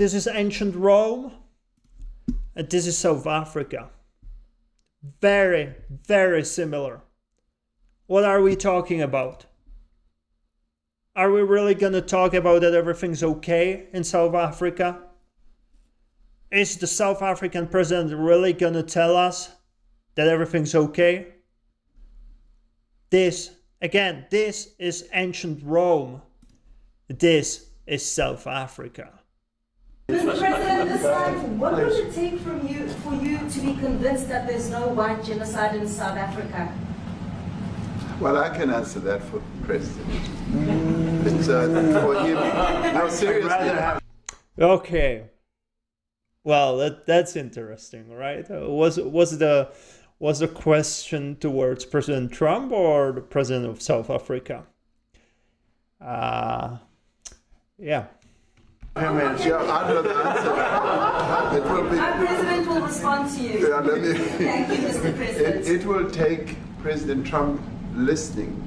This is ancient Rome, and this is South Africa. Very, very similar. What are we talking about? Are we really going to talk about that everything's okay in South Africa? Is the South African president really going to tell us that everything's okay? This is ancient Rome. This is South Africa. Mr. President, this time, what would it take for you to be convinced that there's no white genocide in South Africa? Well, I can answer that for the President. It's for him. No, seriously. Okay. Well, that's interesting, right? Was the question towards President Trump or the President of South Africa? Yeah. Yeah, I'd rather answer that. It will be, Our President will respond to you. yeah, Thank you, Mr. President. it will take President Trump listening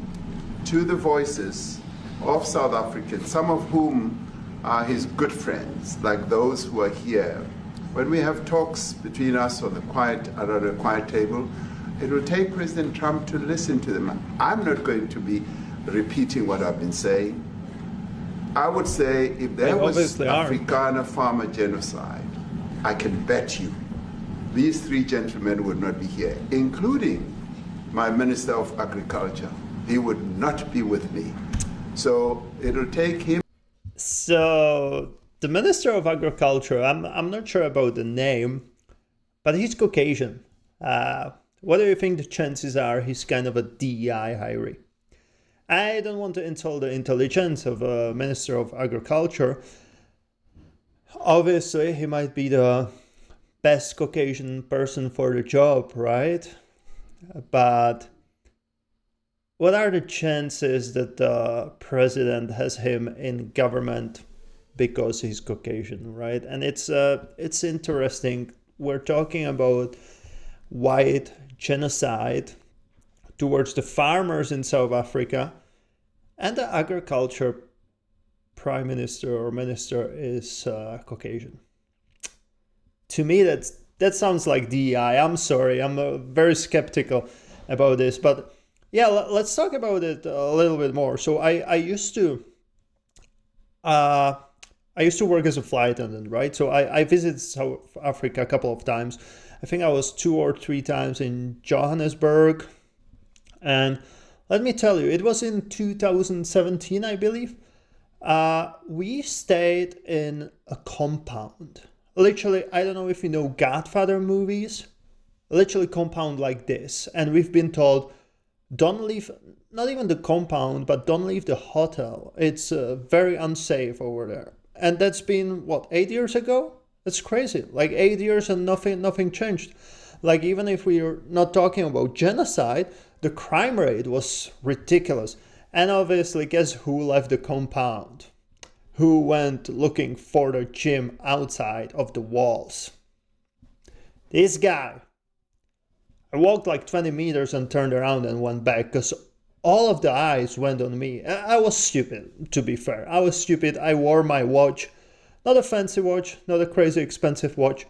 to the voices of South Africans, some of whom are his good friends, like those who are here. When we have talks between us on the quiet table, it will take President Trump to listen to them. I'm not going to be repeating what I've been saying. I would say if there was Afrikaner farmer genocide, I can bet you these three gentlemen would not be here, including my Minister of Agriculture. He would not be with me. So it'll take him. So the Minister of Agriculture, I'm not sure about the name, but he's Caucasian. What do you think the chances are he's kind of a DEI hiree? I don't want to insult the intelligence of a Minister of Agriculture. Obviously, he might be the best Caucasian person for the job, right? But what are the chances that the president has him in government because he's Caucasian, right? And it's interesting. We're talking about white genocide towards the farmers in South Africa, and the agriculture prime minister or minister is Caucasian. To me, that sounds like DEI. I'm sorry, I'm very skeptical about this, but yeah, let's talk about it a little bit more. So I used to work as a flight attendant, right? So I visited South Africa a couple of times. I think I was 2 or 3 times in Johannesburg. And let me tell you, it was in 2017, I believe. We stayed in a compound. Literally, I don't know if you know Godfather movies. Literally compound like this. And we've been told, don't leave, not even the compound, but don't leave the hotel. It's very unsafe over there. And that's been, 8 years ago? That's crazy. Like 8 years and nothing changed. Like even if we're not talking about genocide, the crime rate was ridiculous. And obviously, guess who left the compound? Who went looking for the gym outside of the walls? This guy. I walked like 20 meters and turned around and went back because all of the eyes went on me. I was stupid, to be fair. I was stupid. I wore my watch. Not a fancy watch, not a crazy expensive watch,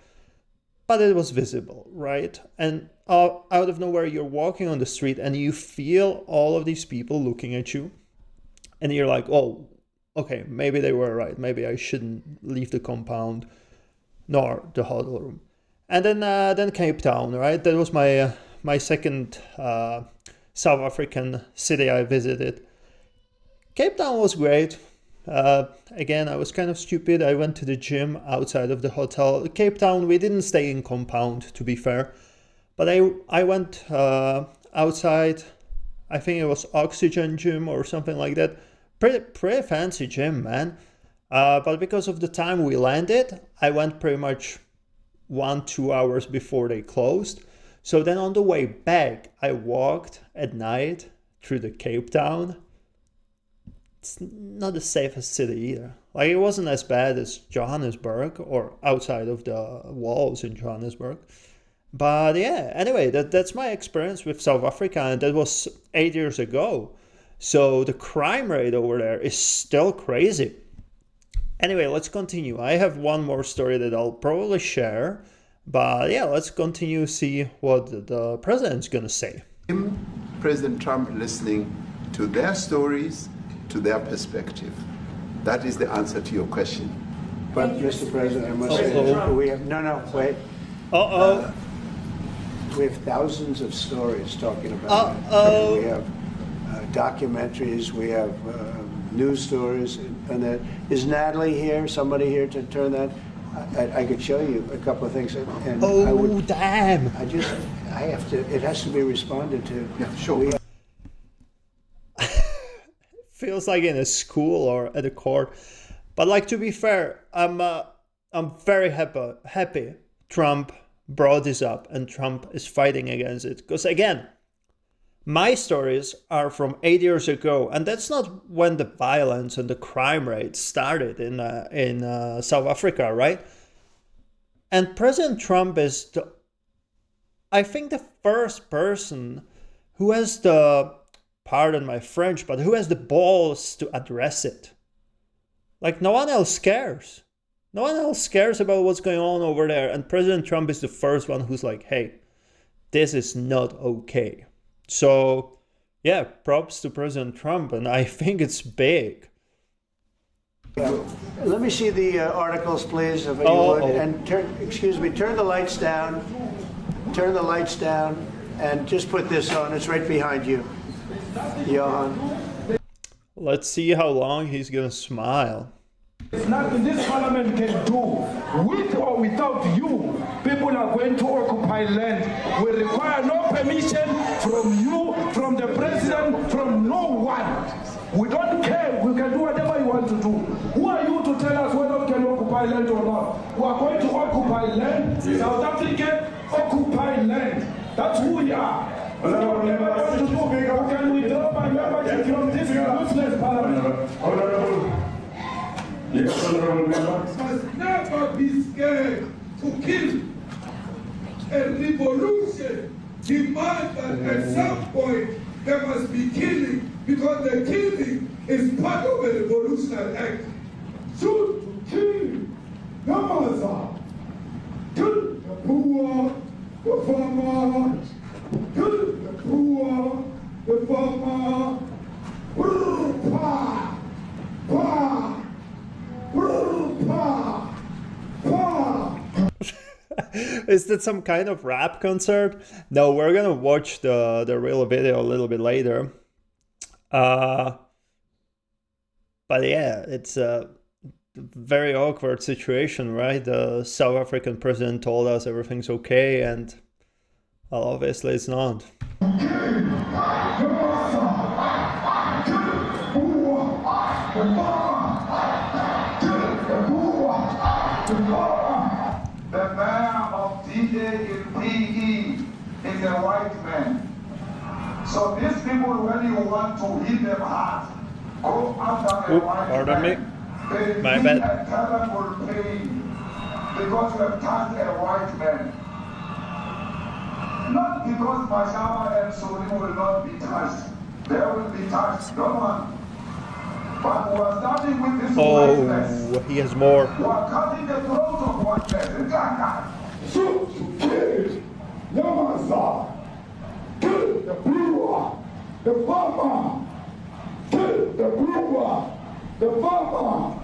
but it was visible, right? And out of nowhere, you're walking on the street and you feel all of these people looking at you. And you're like, oh, okay, maybe they were right. Maybe I shouldn't leave the compound nor the hotel room. And then Cape Town, right? That was my second South African city I visited. Cape Town was great. Again, I was kind of stupid. I went to the gym outside of the hotel. Cape Town, we didn't stay in compound, to be fair. But I went outside. I think it was Oxygen Gym or something like that. Pretty fancy gym, man. But because of the time we landed, I went pretty much 1-2 hours before they closed. So then on the way back, I walked at night through the Cape Town. It's not the safest city either. Like it wasn't as bad as Johannesburg or outside of the walls in Johannesburg. But yeah, anyway, that's my experience with South Africa, and that was 8 years ago. So the crime rate over there is still crazy. Anyway, let's continue. I have one more story that I'll probably share, but yeah, let's continue, see what the president's gonna say. President Trump listening to their stories, to their perspective. That is the answer to your question. But, Mr. President, I must say, we have, wait. We have thousands of stories talking about it. We have documentaries, we have news stories, and that. Is Natalie here, somebody here to turn that? I could show you a couple of things. And Damn! I have to, it has to be responded to. Yeah, sure. Feels like in a school or at a court. But like, to be fair, I'm very happy Trump brought this up and Trump is fighting against it. Because again, my stories are from 8 years ago, and that's not when the violence and the crime rate started in South Africa, right? And President Trump is, I think, the first person who has the, pardon my French, but who has the balls to address it. Like, no one else cares. No one else cares about what's going on over there. And President Trump is the first one who's like, hey, this is not okay. So, yeah, props to President Trump. And I think it's big. Let me see the articles, please, if you would. And turn the lights down. Turn the lights down. And just put this on. It's right behind you, Johan. Let's see how long he's going to smile. There's nothing this parliament can do. With or without you, people are going to occupy land. We require no permission from you, from the president, from no one. We don't care. We can do whatever you want to do. Who are you to tell us whether we can occupy land or not? We are going to occupy land. South Africa, occupy land. That's who we are. We don't ever want to do. We can withdraw my membership from this useless parliament. Yes, honorable member. Must never be scared to kill. A revolution demands that at some point there must be killing, because the killing is part of a revolutionary act. Shoot to kill. Namaza. Kill the poor, the farmer. Kill the poor, the farmer. Pa, pa. Is that some kind of rap concert? No, we're gonna watch the real video a little bit later. But yeah, it's a very awkward situation, right? The South African president told us everything's okay, and well, obviously it's not. The man of DAPE is a white man. So these people, when you want to hit them hard, go after a white pardon man. me. My They bad. feel a terrible pain because you have touched a white man. Not because Mashama and Soli will not be touched. They will be touched. No one. But we are starting with this whiteness. Oh, he has more. We are cutting the throat of whiteness. Shoot to kill. Yamasa. Kill the brewer. The farmer. Kill the brewer. The farmer.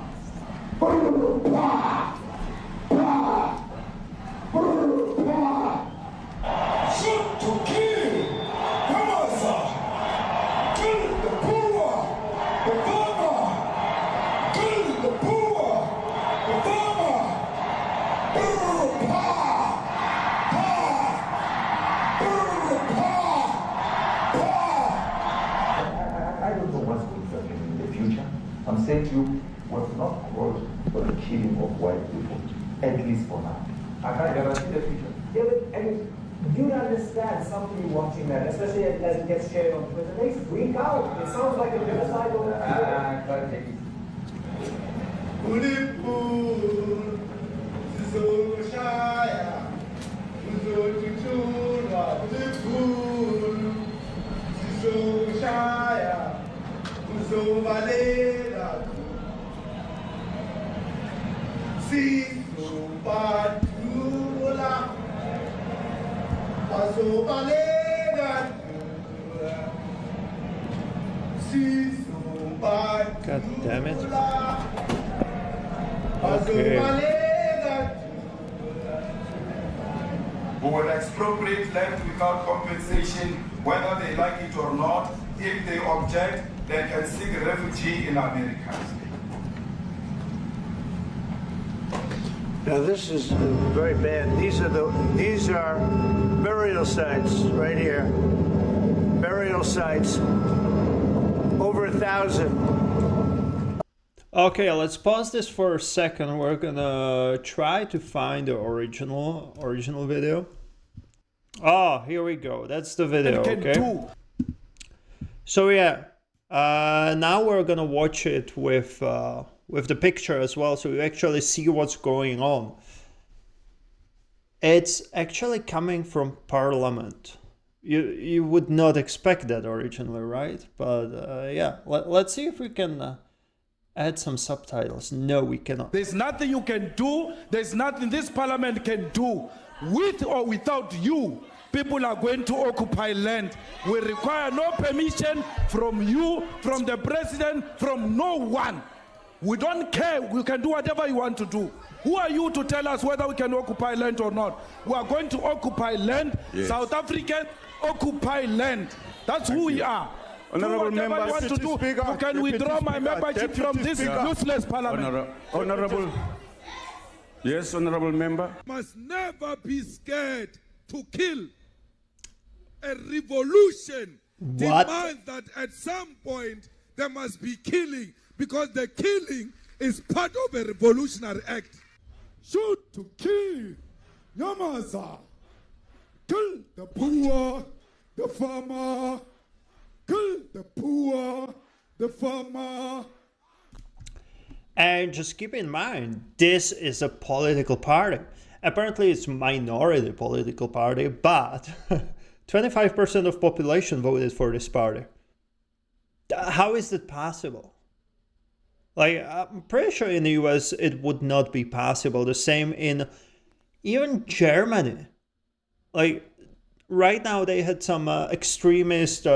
Pa. Pa. Pa. Shoot to kill. Yamasa. Kill the brewer. The farmer. Kill the brewer. The farmer. I don't know what's going to happen in the future. I'm saying to you, was not called for the killing of white people, at least for now. I can't guarantee the future. Yeah, but I mean, you understand somebody watching that, especially as it gets shared on Twitter, they freak out. It sounds like a genocidal. I can't take it. God damn it. Okay. Who will expropriate land without compensation, whether they like it or not. If they object, they can seek refugee in America. Now this is very bad. These are burial sites right here. Burial sites. Over 1,000. Okay, let's pause this for a second. We're gonna try to find the original video. Oh, here we go. That's the video. Okay. So yeah, now we're gonna watch it with the picture as well, so you actually see what's going on. It's actually coming from Parliament. You would not expect that originally, right? But yeah, let's see if we can add some subtitles. No, we cannot. There's nothing you can do. There's nothing this parliament can do. With or without you, people are going to occupy land. We require no permission from you, from the president, from no one. We don't care. We can do whatever you want to do. Who are you to tell us whether we can occupy land or not? We are going to occupy land. Yes. South African occupy land. That's who we are. Honorable member, want to do. You can withdraw my membership from this useless parliament. Honorable. Yes, honorable member. Must never be scared to kill. A revolution demands that at some point there must be killing, because the killing is part of a revolutionary act. Shoot to kill. Nyamaza. Kill the poor, the farmer. Kill the poor, the farmer. And just keep in mind, this is a political party. Apparently it's a minority political party, but 25% of population voted for this party. How is that possible? Like, I'm pretty sure in the US it would not be possible. The same in even Germany. Like, right now they had some extremist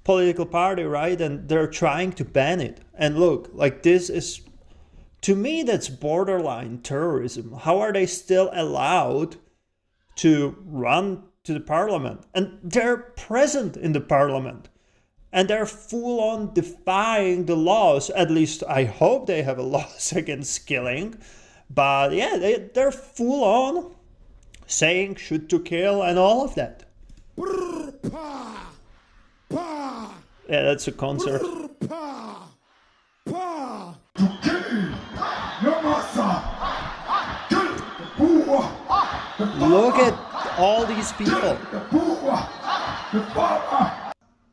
political party, right? And they're trying to ban it. And look, like, this is, to me, that's borderline terrorism. How are they still allowed to run to the parliament? And they're present in the parliament. And they're full on defying the laws. At least I hope they have a laws against killing. But yeah, they're full on saying shoot to kill and all of that. Yeah, that's a concert. Look at all these people.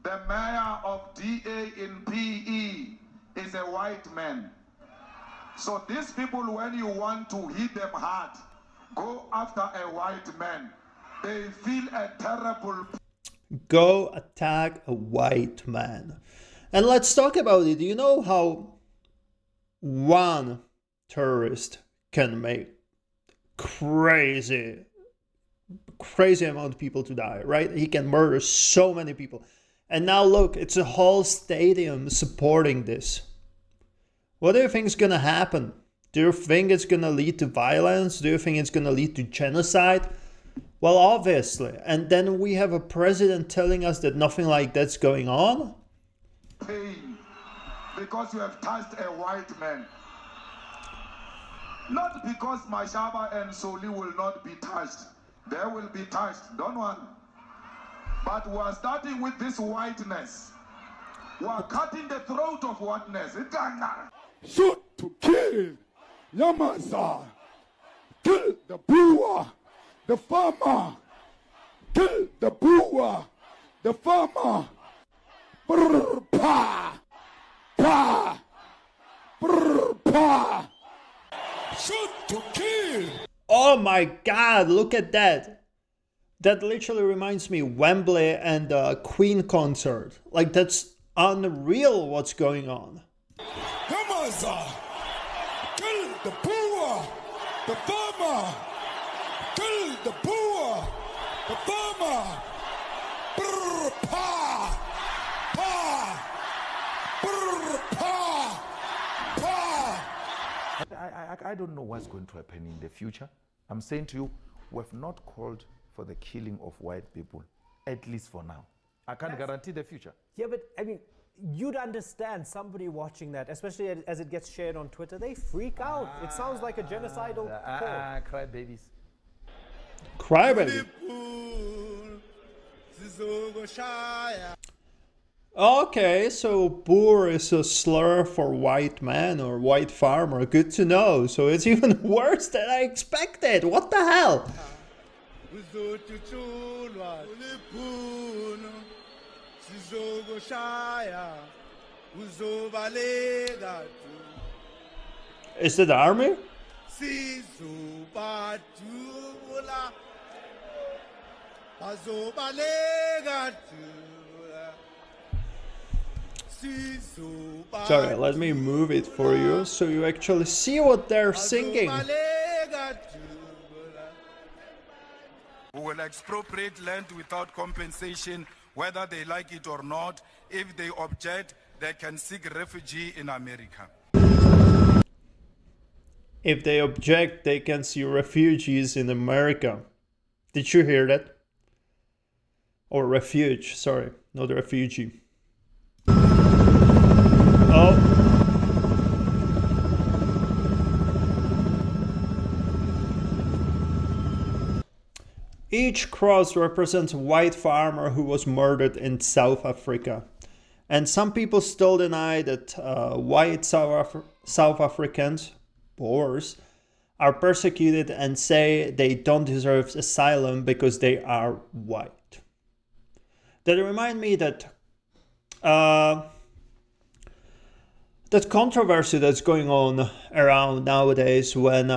The mayor of DA in PE is a white man. So these people, when you want to hit them hard, go after a white man. They feel a terrible. Go attack a white man. And let's talk about it. You know how one terrorist can make crazy amount of people to die, right? He can murder so many people. And now look, it's a whole stadium supporting this. What do you think is going to happen? Do you think it's going to lead to violence? Do you think it's going to lead to genocide? Well, obviously. And then we have a president telling us that nothing like that's going on? Pain, because you have touched a white man. Not because Mashaba and Soli will not be touched. They will be touched, don't worry. But we are starting with this whiteness. We are cutting the throat of whiteness. Shoot to kill. Yamaza. Kill the poor, the farmer. Kill the poor, the farmer. Brr, pa. Pa. Brr, pa. Shoot to kill. Oh my God, look at that. That literally reminds me Wembley and the Queen concert. Like, that's unreal what's going on. Yamaza. Kill the poor, the farmer, kill the poor, the farmer. Brr, pa, pa, brr, pa, pa. I don't know what's going to happen in the future. I'm saying to you, we have not called for the killing of white people, at least for now. I can't guarantee the future. Yeah, but I mean, you'd understand somebody watching that, especially as it gets shared on Twitter, they freak out. It sounds like a genocidal call. Cry babies. Crybaby. Okay, so boer is a slur for white man or white farmer. Good to know. So it's even worse than I expected. What the hell? Is it army? Sorry, let me move it for you so you actually see what they're singing. We will expropriate land without compensation, whether they like it or not. If they object, they can seek refuge in America. If they object, they can see refugees in America. Did you hear that? Or refuge, sorry, not refugee. Oh. Each cross represents a white farmer who was murdered in South Africa. And some people still deny that white South Africans, Boers, are persecuted and say they don't deserve asylum because they are white. That remind me that that controversy that's going on around nowadays when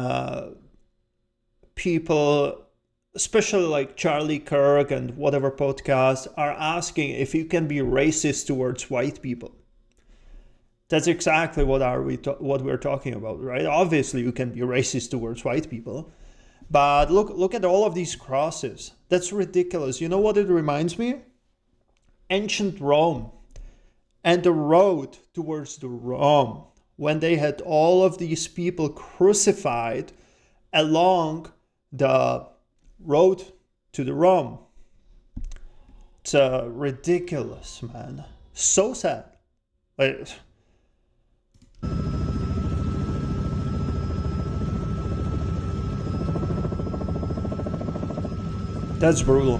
people, especially like Charlie Kirk and whatever podcast, are asking if you can be racist towards white people. That's exactly what we're talking about, right? Obviously, you can be racist towards white people, but look at all of these crosses. That's ridiculous. You know what it reminds me? Ancient Rome and the road towards the Rome, when they had all of these people crucified along the road to the Rome. It's ridiculous, man. So sad. That's brutal.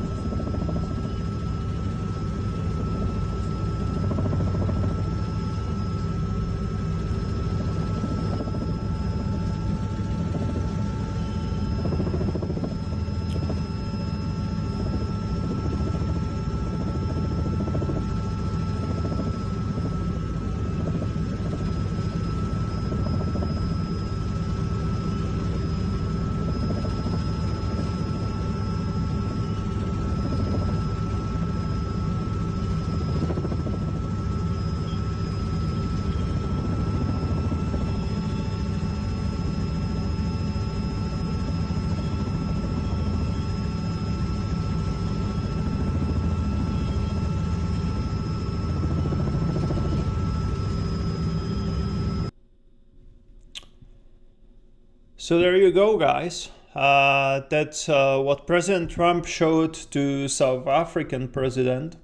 So there you go, guys. That's what President Trump showed to South African president.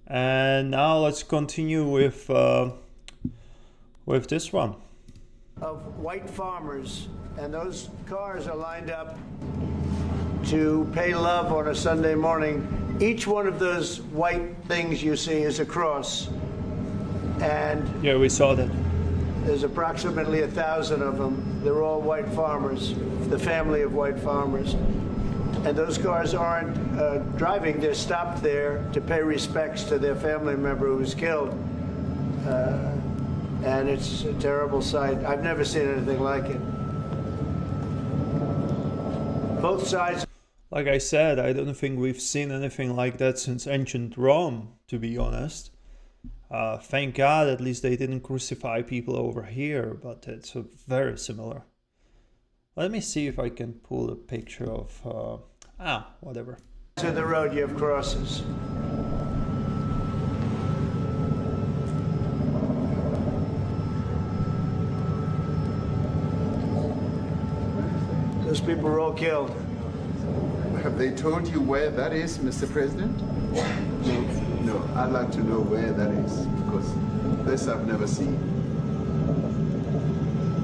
And now let's continue with this one. Of white farmers, and those cars are lined up to pay love on a Sunday morning. Each one of those white things you see is a cross. And yeah, we saw that. There's approximately 1,000 of them. They're all white farmers, the family of white farmers. And those cars aren't driving, they're stopped there to pay respects to their family member who was killed. And it's a terrible sight. I've never seen anything like it. Both sides. Like I said, I don't think we've seen anything like that since ancient Rome, to be honest. Thank God at least they didn't crucify people over here, but it's very similar. Let me see if I can pull a picture of whatever. To the road, you have crosses. Those people were all killed. Have they told you where that is, Mr. President? No, I'd like to know where that is, because this I've never seen.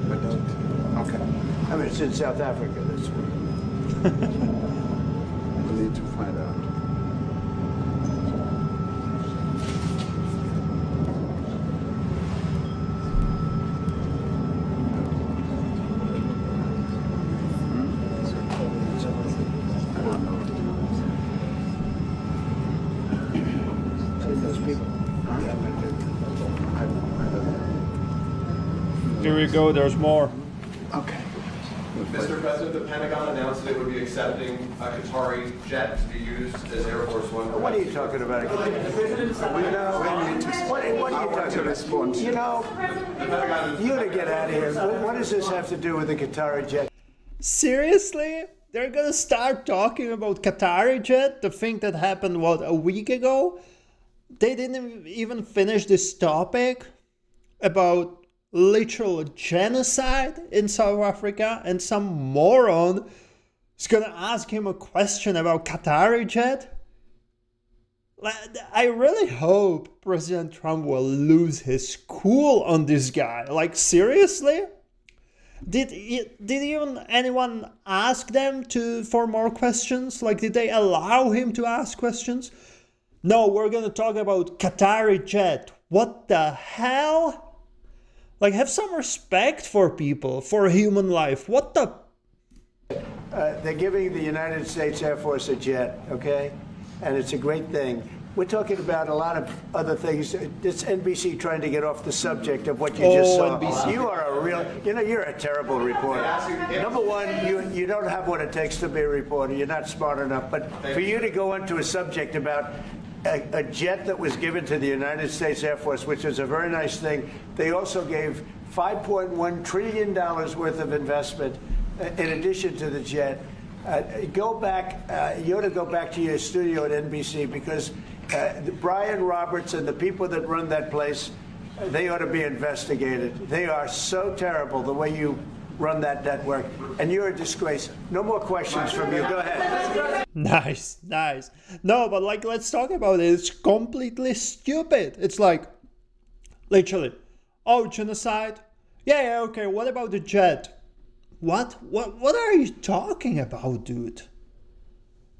But, okay. I mean, it's in South Africa, that's where. We need to find out. Here we go, there's more. Okay. Mr. President, the Pentagon announced that it would be accepting a Qatari jet to be used as Air Force One. What are you talking about? What are you talking to respond to? You know, you to get out of here. What does this have to do with the Qatari jet? Seriously? They're gonna start talking about Qatari jet, the thing that happened, what, a week ago? They didn't even finish this topic about literal genocide in South Africa, and some moron is gonna ask him a question about Qatari jet? I really hope President Trump will lose his cool on this guy. Like, seriously? Did even anyone ask them for more questions? Like, did they allow him to ask questions? No, we're gonna talk about Qatari jet. What the hell? Like, have some respect for people, for human life. What the? They're giving the United States Air Force a jet, okay? And it's a great thing. We're talking about a lot of other things. It's NBC trying to get off the subject of what you just saw. NBC. You are a real, you're a terrible reporter. Number one, you don't have what it takes to be a reporter. You're not smart enough. But for you to go into a subject about a jet that was given to the United States Air Force, which is a very nice thing. They also gave $5.1 trillion worth of investment in addition to the jet. Go back, you ought to go back to your studio at NBC, because Brian Roberts and the people that run that place, they ought to be investigated. They are so terrible the way you run that network, and you're a disgrace. No more questions from you. Go ahead. Nice. No, but like, let's talk about it. It's completely stupid. It's like, literally, oh, genocide? Yeah, okay, what about the jet? What are you talking about, dude?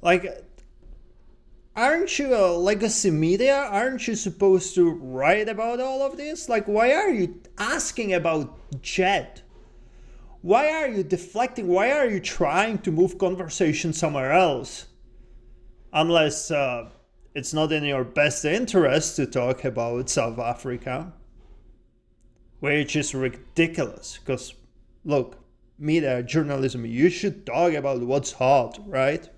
Like, aren't you a legacy media? Aren't you supposed to write about all of this? Like, why are you asking about jet? Why are you deflecting? Why are you trying to move conversation somewhere else? Unless it's not in your best interest to talk about South Africa. Which is ridiculous. Because, look, media, journalism, you should talk about what's hot, right?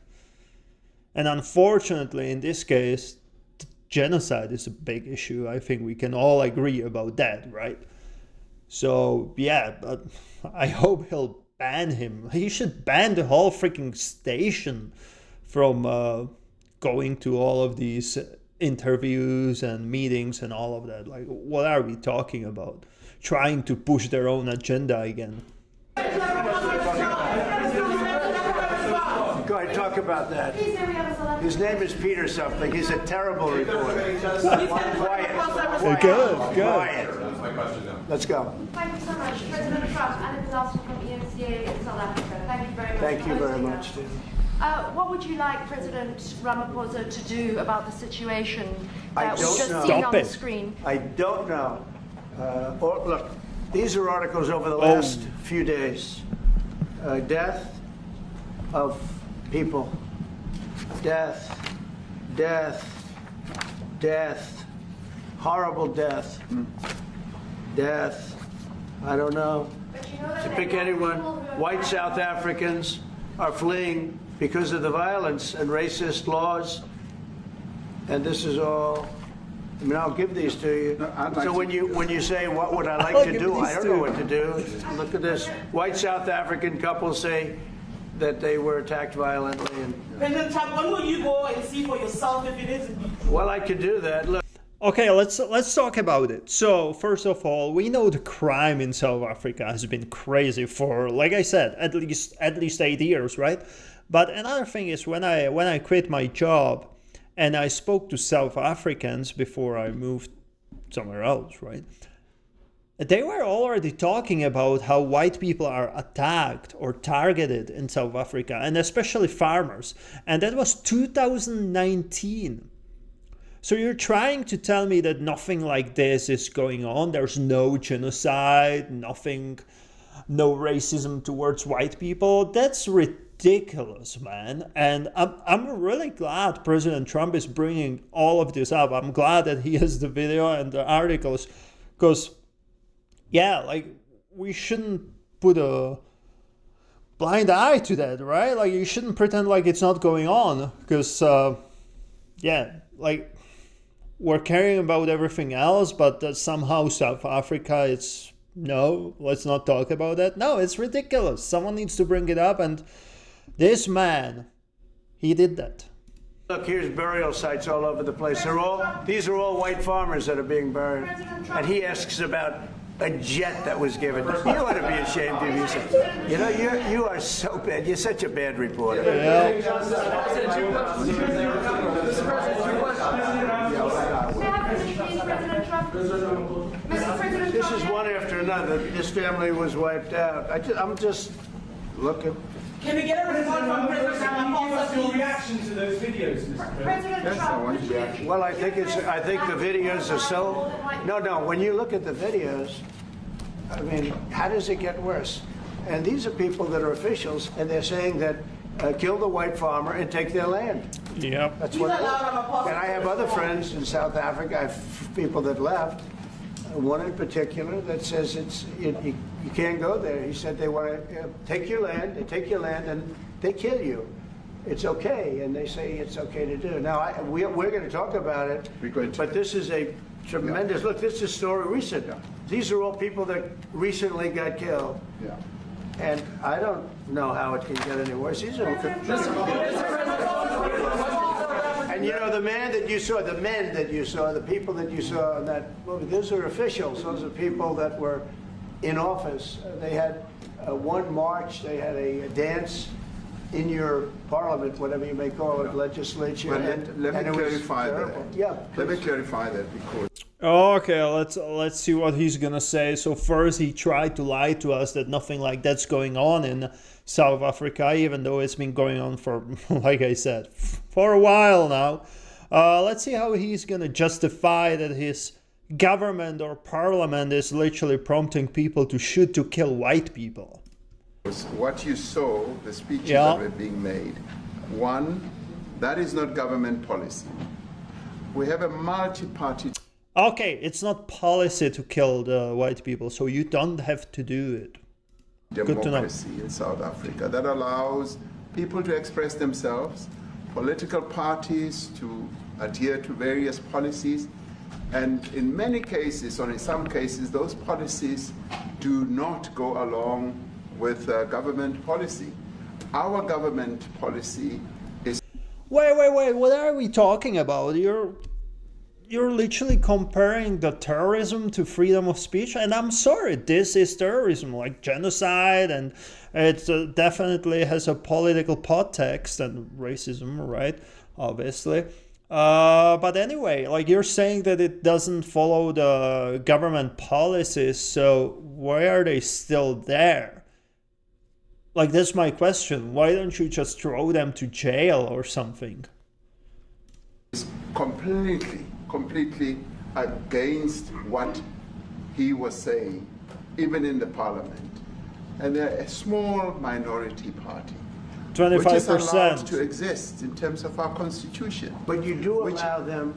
And unfortunately, in this case, genocide is a big issue. I think we can all agree about that, right? So, yeah, but I hope he'll ban him. He should ban the whole freaking station from going to all of these interviews and meetings and all of that. Like, what are we talking about? Trying to push their own agenda again. Go ahead, talk about that. His name is Peter something. He's a terrible reporter. Quiet. Good. Quiet. That's my question now. Let's go. Thank you so much. President Trump, Anna Pilastra from EMCA in South Africa. Thank you very much. Thank you very much. What would you like President Ramaphosa to do about the situation that we've just know. seen on the screen? I don't know. Look, these are articles over the last few days. Death of people. Death. Horrible death. Death. I don't know. To pick anyone, white South Africans are fleeing because of the violence and racist laws. And this is all I mean, I'll give these to you. No, I'd like So to- when you say what would I like I'll to give do, these I don't to know you. what to do. Look at this. White South African couple say that they were attacked violently. And, President Trump, when will you go and see for yourself if it is? well, I could do that. Look. Okay, let's talk about it. So first of all, we know the crime in South Africa has been crazy for, like I said, at least 8 years, right? But another thing is when I quit my job and I spoke to South Africans before I moved somewhere else, right? They were already talking about how white people are attacked or targeted in South Africa, and especially farmers. And that was 2019. So you're trying to tell me that nothing like this is going on? There's no genocide, nothing, no racism towards white people? That's ridiculous, man. And I'm really glad President Trump is bringing all of this up. I'm glad that he has the video and the articles, because yeah, like, we shouldn't put a blind eye to that, right? Like, you shouldn't pretend like it's not going on, because, yeah, like, we're caring about everything else, but somehow South Africa, it's, no, let's not talk about that. No, it's ridiculous. Someone needs to bring it up, and this man, he did that. Look, here's burial sites all over the place. These are all white farmers that are being buried. And he asks about a jet that was given. You ought to be ashamed of yourself. You know, you are so bad. You're such a bad reporter. This is one after another. This family was wiped out. I'm just looking. Can we get a response from President Trump? Give us your reaction to those videos, Mr. President. Yes, I want your reaction. Well, I think the videos are so. No. When you look at the videos, I mean, how does it get worse? And these are people that are officials, and they're saying that kill the white farmer and take their land. Yep. That's what. And I have other friends in South Africa. I have people that left. One in particular that says you can't go there. He said they want to take your land. They take your land and they kill you. It's okay, and they say it's okay to do. Now we're going to talk about it. But this is a tremendous look. This is a story recent. These are all people that recently got killed. Yeah. And I don't know how it can get any worse. These are. And you know, the men that you saw, the people that you saw in that movie, those are officials. Those are people that were in office. They had one march, they had a dance in your parliament, whatever you may call it, legislature. Well, let me clarify that. Yeah. Let me clarify that because. Okay, let's see what he's gonna say. So first, he tried to lie to us that nothing like that's going on in South Africa, even though it's been going on for, like I said, for a while now. Let's see how he's gonna justify that his government or parliament is literally prompting people to shoot to kill white people. What you saw, the speeches that were being made, one, that is not government policy. We have a multi-party. Okay, it's not policy to kill the white people, so you don't have to do it. Democracy in South Africa that allows people to express themselves, political parties to adhere to various policies, and in many cases, or in some cases, those policies do not go along with government policy. Our government policy is... Wait, what are we talking about? You're literally comparing the terrorism to freedom of speech, and I'm sorry, this is terrorism, like genocide, and it definitely has a political podtext and racism, right? Obviously. But anyway, like, you're saying that it doesn't follow the government policies, so why are they still there? Like, that's my question. Why don't you just throw them to jail or something? It's completely against what he was saying, even in the parliament. And they're a small minority party. 25%. Which is allowed to exist in terms of our constitution. But you do allow them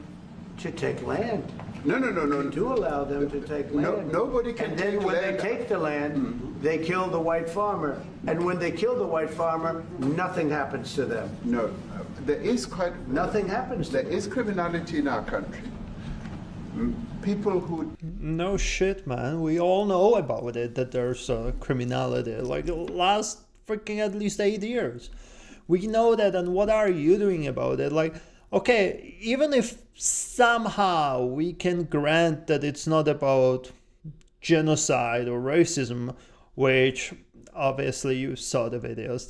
to take land. No. You do allow them to take land. Nobody can take land. And then when they take the land, they kill the white farmer. And when they kill the white farmer, nothing happens to them. No. There is nothing happens to them. There is criminality in our country. people who... No shit, man. We all know about it, that there's criminality. Like the last freaking at least 8 years. We know that, and what are you doing about it? Like, okay, even if somehow we can grant that it's not about genocide or racism, which obviously you saw the videos,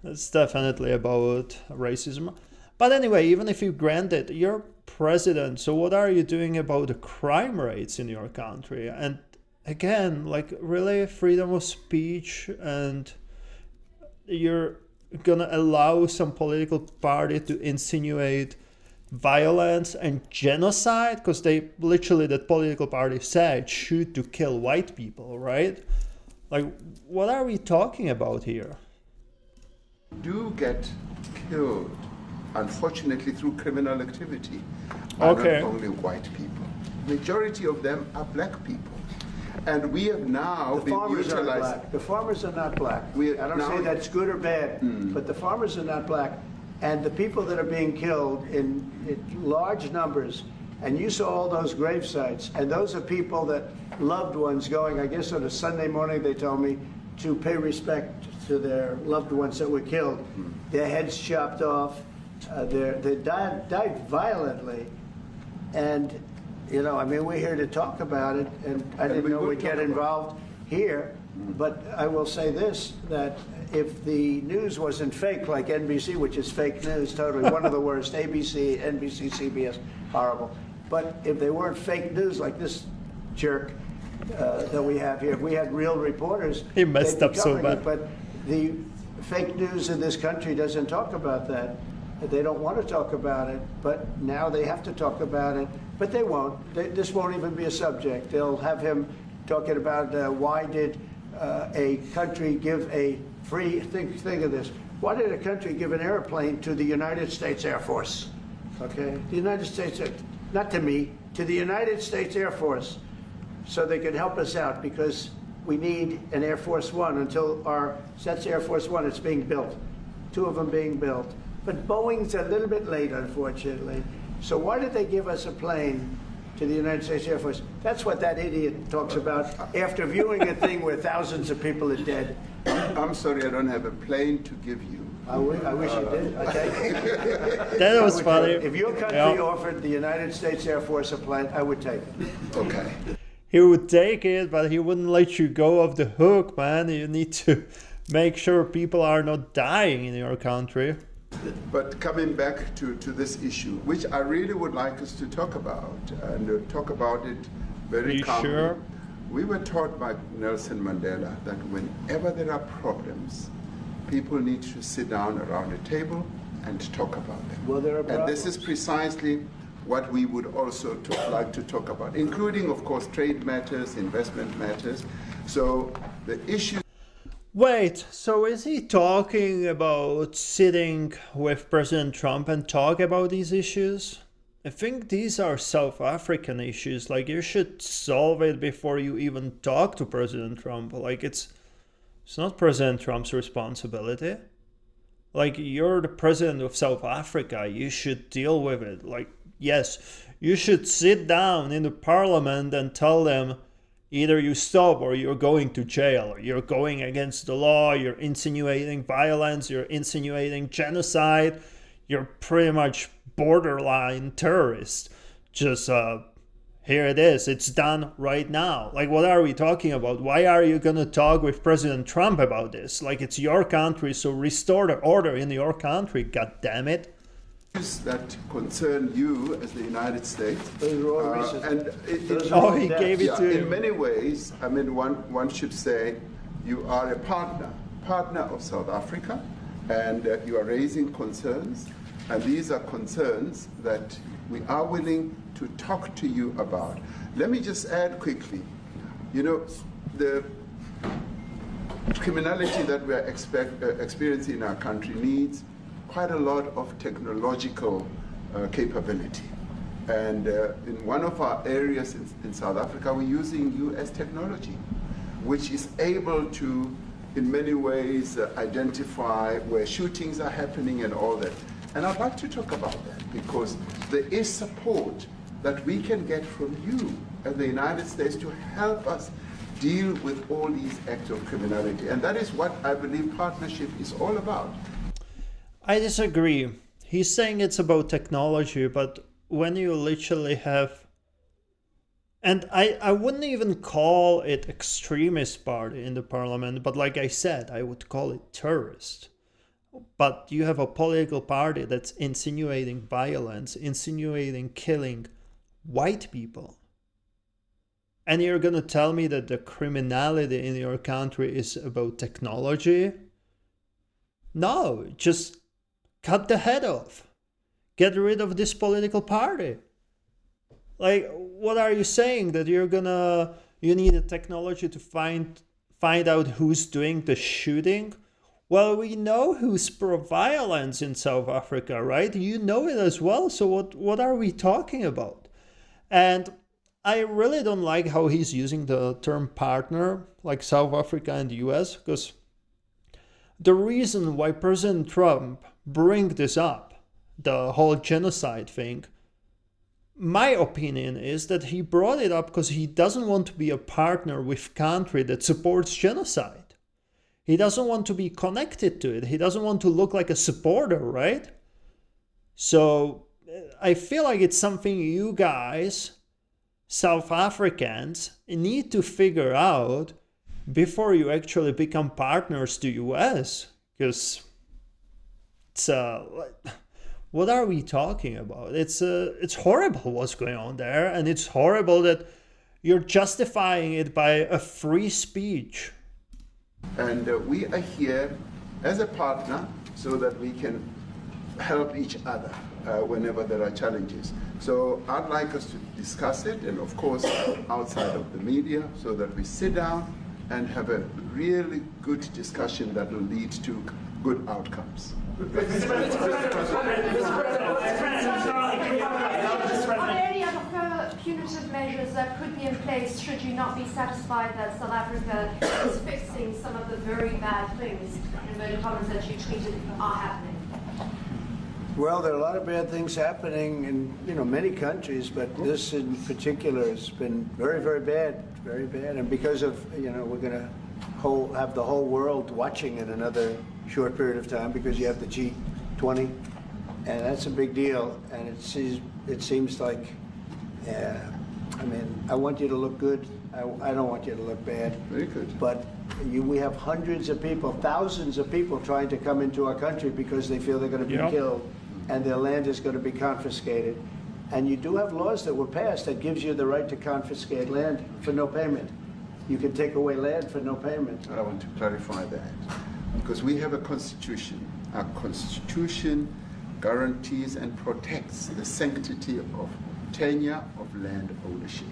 that's definitely about racism. But anyway, even if you grant it, you're president, so what are you doing about the crime rates in your country? And again, like, really, freedom of speech, and you're gonna allow some political party to insinuate violence and genocide, because they literally, that political party said, shoot to kill white people, right? Like, what are we talking about here? Do get killed, unfortunately, through criminal activity, are okay. Not only white people. Majority of them are black people. And we have now been utilized. The farmers are not black. I don't say that's good or bad, but the farmers are not black. And the people that are being killed in large numbers, and you saw all those grave sites, and those are people that loved ones going, I guess on a Sunday morning, they told me, to pay respect to their loved ones that were killed. Their heads chopped off, they died violently. And, you know, I mean, we're here to talk about it, and I didn't know we'd get involved here, but I will say this, that if the news wasn't fake, like NBC, which is fake news, totally, one of the worst, ABC, NBC, CBS, horrible. But if they weren't fake news like this jerk that we have here, if we had real reporters, he messed up so bad. But the fake news in this country doesn't talk about that. They don't want to talk about it, but now they have to talk about it. But they won't. This won't even be a subject. They'll have him talking about why did a country give a free, think of this, why did a country give an airplane to the United States Air Force? Okay, the United States, not to me, to the United States Air Force, so they could help us out, because we need an Air Force One until that's Air Force One, it's being built. 2 of them being built. But Boeing's a little bit late, unfortunately. So why did they give us a plane to the United States Air Force? That's what that idiot talks about after viewing a thing where thousands of people are dead. I'm sorry, I don't have a plane to give you. I wish you did. Okay. That was funny. If your country offered the United States Air Force a plane, I would take it. Okay. He would take it, but he wouldn't let you go off the hook, man. You need to make sure people are not dying in your country. But coming back to this issue, which I really would like us to talk about, and talk about it very calmly. Sure? We were taught by Nelson Mandela that whenever there are problems, people need to sit down around a table and talk about them. Well, there are problems. And this is precisely what we would also like to talk about, including, of course, trade matters, investment matters. So the issue. Wait, so is he talking about sitting with President Trump and talk about these issues? I think these are South African issues. Like, you should solve it before you even talk to President Trump. Like, it's not President Trump's responsibility. Like, you're the president of South Africa. You should deal with it. Like, yes, you should sit down in the parliament and tell them, either you stop or you're going to jail. You're going against the law. You're insinuating violence. You're insinuating genocide. You're pretty much borderline terrorist. Just here it is. It's done right now. Like, what are we talking about? Why are you going to talk with President Trump about this? Like, it's your country, so restore the order in your country, god damn it. That concern you as the United States. He gave it to in many ways, I mean, one should say you are a partner of South Africa, and you are raising concerns, and these are concerns that we are willing to talk to you about. Let me just add quickly, you know, the criminality that we are experiencing in our country needs quite a lot of technological capability. And in one of our areas in South Africa, we're using US technology, which is able to, in many ways, identify where shootings are happening and all that. And I'd like to talk about that, because there is support that we can get from you and the United States to help us deal with all these acts of criminality. And that is what I believe partnership is all about. I disagree. He's saying it's about technology, but when you literally have... And I wouldn't even call it extremist party in the parliament, but like I said, I would call it terrorist. But you have a political party that's insinuating violence, insinuating killing white people. And you're going to tell me that the criminality in your country is about technology? No, just cut the head off. Get rid of this political party. Like, what are you saying? That you need a technology to find out who's doing the shooting? Well, we know who's pro-violence in South Africa, right? You know it as well, so what are we talking about? And I really don't like how he's using the term partner, like South Africa and the US, because the reason why President Trump bring this up, the whole genocide thing, my opinion is that he brought it up because he doesn't want to be a partner with country that supports genocide. He doesn't want to be connected to it. He doesn't want to look like a supporter, right? So I feel like it's something you guys, South Africans, need to figure out before you actually become partners to US. Because it's what are we talking about? It's horrible what's going on there, and it's horrible that you're justifying it by a free speech. And we are here as a partner so that we can help each other whenever there are challenges. So I'd like us to discuss it, and of course outside of the media, so that we sit down and have a really good discussion that will lead to good outcomes. Are there any other punitive measures that could be in place should you not be satisfied that South Africa is fixing some of the very bad things, in inverted commas, that you tweeted are happening? Well, there are a lot of bad things happening in many countries, but this in particular has been very, very bad, and because of we're going to have the whole world watching in another short period of time because you have the G20, and that's a big deal. And it seems like, I want you to look good. I don't want you to look bad. Very good. But we have hundreds of people, thousands of people trying to come into our country because they feel they're going to be killed, and their land is going to be confiscated. And you do have laws that were passed that gives you the right to confiscate land for no payment. You can take away land for no payment. I want to clarify that, because we have a constitution. Our constitution guarantees and protects the sanctity of tenure of land ownership.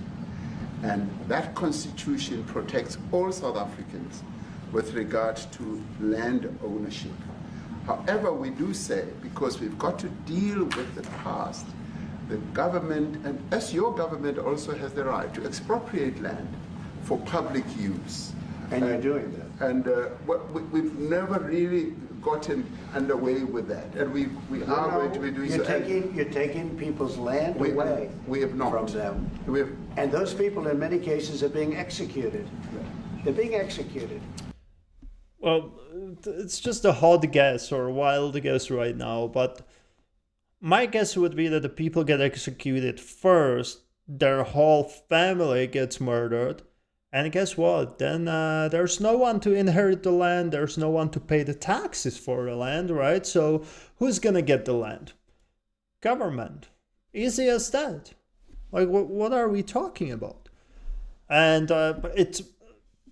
And that constitution protects all South Africans with regard to land ownership. However, we do say, because we've got to deal with the past, the government, and as your government also has the right to expropriate land for public use. And you're doing that. And we've never really gotten underway with that. And we are going to be doing so. You're taking people's land away we have not. from them. And those people, in many cases, are being executed. They're being executed. Well, it's just a hot guess or a wild guess right now, but my guess would be that the people get executed first, their whole family gets murdered, and guess what? Then there's no one to inherit the land, there's no one to pay the taxes for the land, right? So who's gonna get the land? Government. Easy as that. Like, what are we talking about? And it's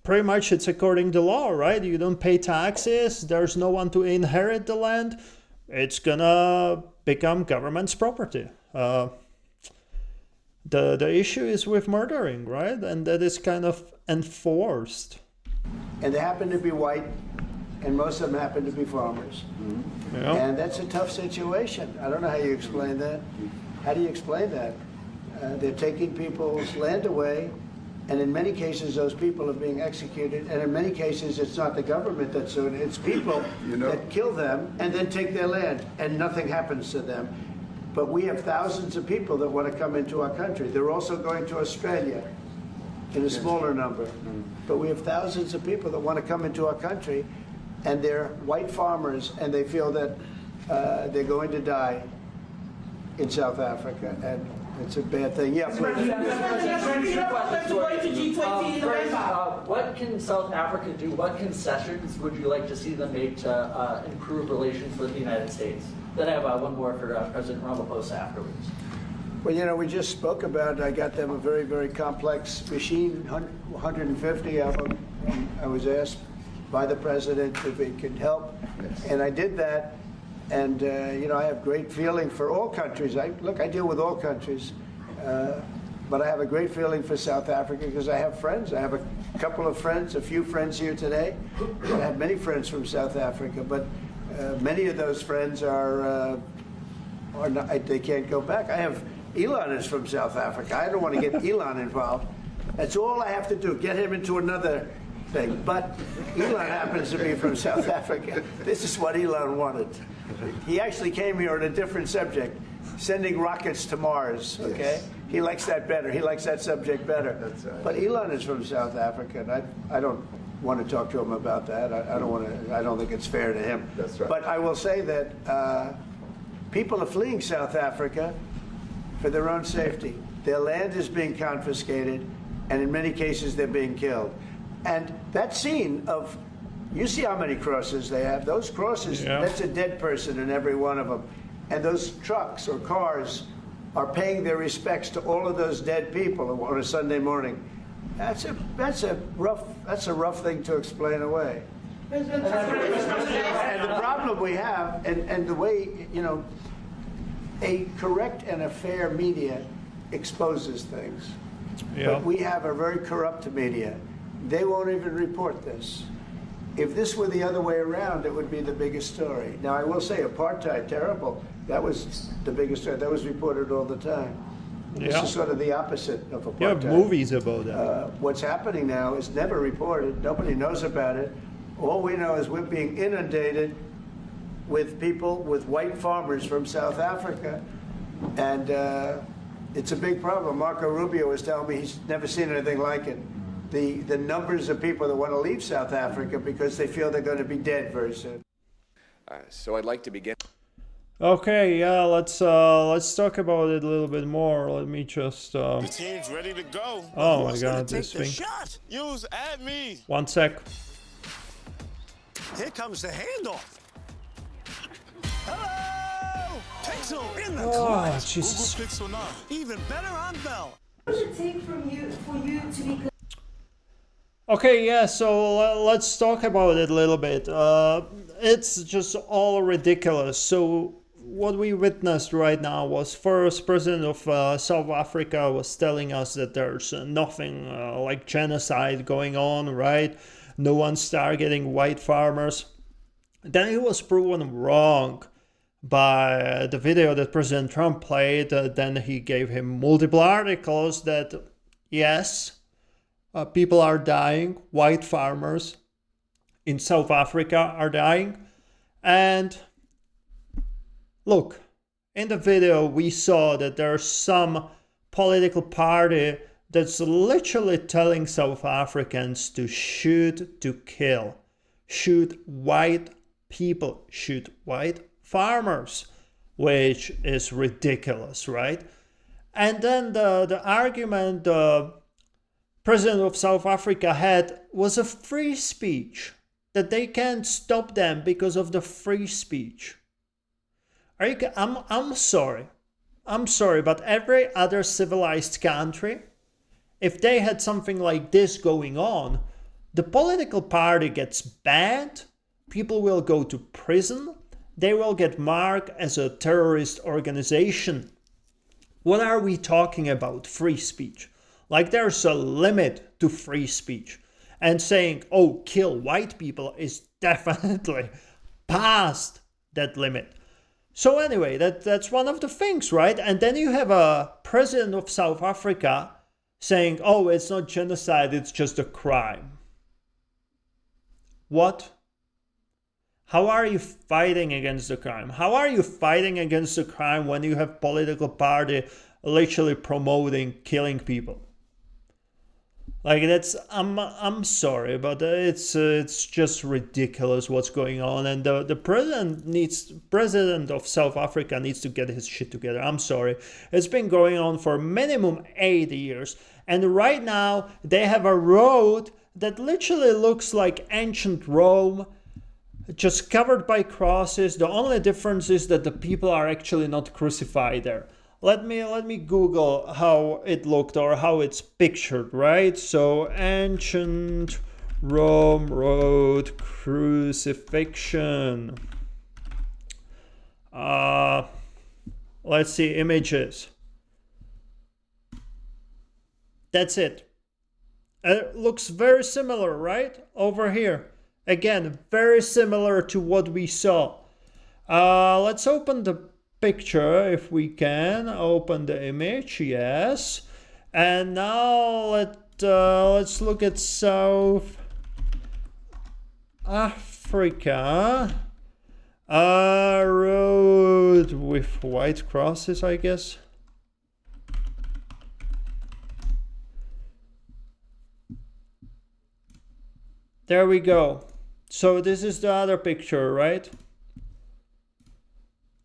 pretty much, it's according to law, right? You don't pay taxes, there's no one to inherit the land, it's gonna become government's property. The issue is with murdering, right? And that is kind of enforced. And they happen to be white, and most of them happen to be farmers. Mm-hmm. Yeah. And that's a tough situation. I don't know how you explain that. How do you explain that? They're taking people's land away, and in many cases those people are being executed, and in many cases it's not the government that's doing it, it's people that kill them and then take their land, and nothing happens to them. But we have thousands of people that want to come into our country. They're also going to Australia in a smaller number. But we have thousands of people that want to come into our country, and they're white farmers, and they feel that they're going to die in South Africa, and it's a bad thing. Yeah, please. What can South Africa do? What concessions would you like to see them make to improve relations with the United States? Then I have one more for President Ramaphosa afterwards. Well, you know, we just spoke about, I got them a very, very complex machine, 150 of them. And I was asked by the president if it could help, and I did that. And, you know, I have great feeling for all countries. Look, I deal with all countries, but I have a great feeling for South Africa because I have friends. I have a couple of friends, a few friends here today. I have many friends from South Africa, but many of those friends are not, they can't go back. I have, Elon is from South Africa. I don't want to get Elon involved. That's all I have to do, get him into another thing. But Elon happens to be from South Africa. This is what Elon wanted. He actually came here on a different subject, sending rockets to Mars, okay? Yes. He likes that better. He likes that subject better. That's right. But Elon is from South Africa, and I don't want to talk to him about that. I don't think it's fair to him. That's right. But I will say that people are fleeing South Africa for their own safety. Their land is being confiscated, and in many cases they're being killed. And that scene of, you see how many crosses they have. Those crosses, that's a dead person in every one of them. And those trucks or cars are paying their respects to all of those dead people on a Sunday morning. That's a rough thing to explain away. And the problem we have, and the way, you know, a correct and a fair media exposes things. Yeah. But we have a very corrupt media. They won't even report this. If this were the other way around, it would be the biggest story. Now, I will say apartheid, terrible. That was the biggest story. That was reported all the time. This is sort of the opposite of apartheid. You have movies about that. What's happening now is never reported. Nobody knows about it. All we know is we're being inundated with people, with white farmers from South Africa. And it's a big problem. Marco Rubio was telling me he's never seen anything like it. The numbers of people that want to leave South Africa because they feel they're going to be dead very soon. So I'd like to begin. Okay, yeah, let's talk about it a little bit more. Let me just. The team's ready to go. Oh my God, this thing. Shot? Use at me. 1 sec. Here comes the handoff. Hello, Pixel in the clutch. Jesus. Google Pixel now. Even better on Bell. What does it take for you to be? Okay, yeah, so let's talk about it a little bit. It's just all ridiculous. So what we witnessed right now was first President of South Africa was telling us that there's nothing like genocide going on, right? No one's targeting white farmers. Then he was proven wrong by the video that President Trump played. Then he gave him multiple articles that, yes, people are dying, white farmers in South Africa are dying. And look, in the video we saw that there's some political party that's literally telling South Africans to shoot to kill, shoot white people, shoot white farmers, which is ridiculous, right? And then the argument President of South Africa had was a free speech, that they can't stop them because of the free speech. I'm sorry, but every other civilized country, if they had something like this going on, the political party gets banned, people will go to prison, they will get marked as a terrorist organization. What are we talking about? Free speech. Like there's a limit to free speech. And saying, oh, kill white people is definitely past that limit. So anyway, that's one of the things, right? And then you have a president of South Africa saying, oh, it's not genocide, it's just a crime. What? How are you fighting against the crime? How are you fighting against the crime when you have political party literally promoting killing people? Like, that's, I'm sorry, but it's just ridiculous what's going on, and the president of South Africa needs to get his shit together. I'm sorry. It's been going on for minimum 8 years, and right now they have a road that literally looks like ancient Rome, just covered by crosses. The only difference is that the people are actually not crucified there. Let me Google how it looked or how it's pictured, right? So ancient Rome road crucifixion. Let's see images. That's it. It looks very similar, right? Over here. Again, very similar to what we saw. Let's open the picture if we can. Open the image, yes. And now let's look at South Africa. Road with white crosses, I guess. There we go. So this is the other picture, right?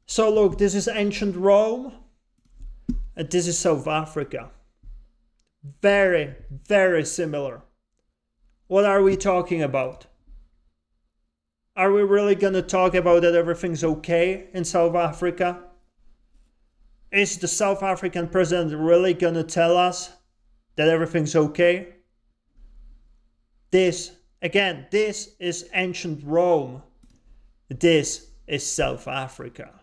So look, this is ancient Rome, and this is South Africa. Very, very similar. What are we talking about? Are we really gonna talk about that everything's okay in South Africa? Is the South African president really gonna tell us that everything's okay? This is ancient Rome. This is South Africa.